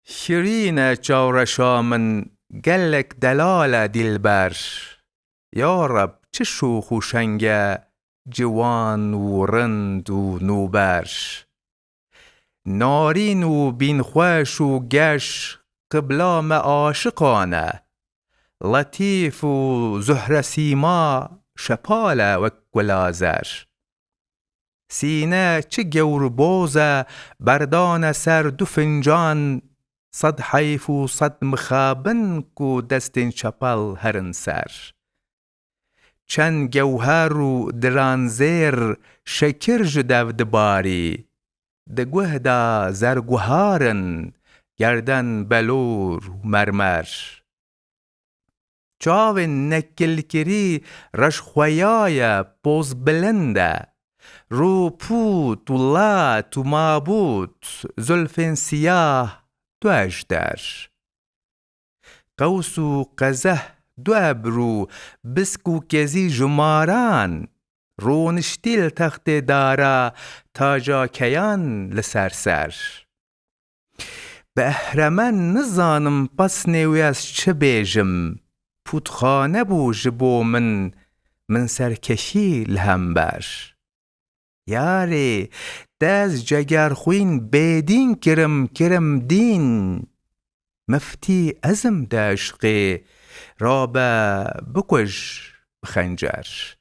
شیرین چاورشا من گلک دلال دلبر. یا رب چه شوخ و شنگه جوان و رند و نوبر. نارین و بین خوش و گش قبلام عاشقانه. لطیف و زهر سیما شپاله و گلازر. سینه چه گور بوزه بردان سر دو فنجان. صد حیف و صد مخابن کو دستین چپل هرن سر. چند گوهر و درانزیر شکر جدو دباری. دگوه دا زرگوهارن گردن بلور و مرمر. چاو نکل کری رش خویای پوز بلنده. رو پوت و لات و مابوت زلفین سیاه دو اژدر. قوس و قزح دو ابرو بسک و کزی جماران. رونشتیل تخت داره تاجا کیان لسر سر. به اهرمن نزانم پس نیویز چه بیجم. پوتخانه بو جبو من سرکشی لهم بر. یاری دز جگرخوین بیدین کرم دین. مفتی ازم داشقی رابه بکش بخنجر.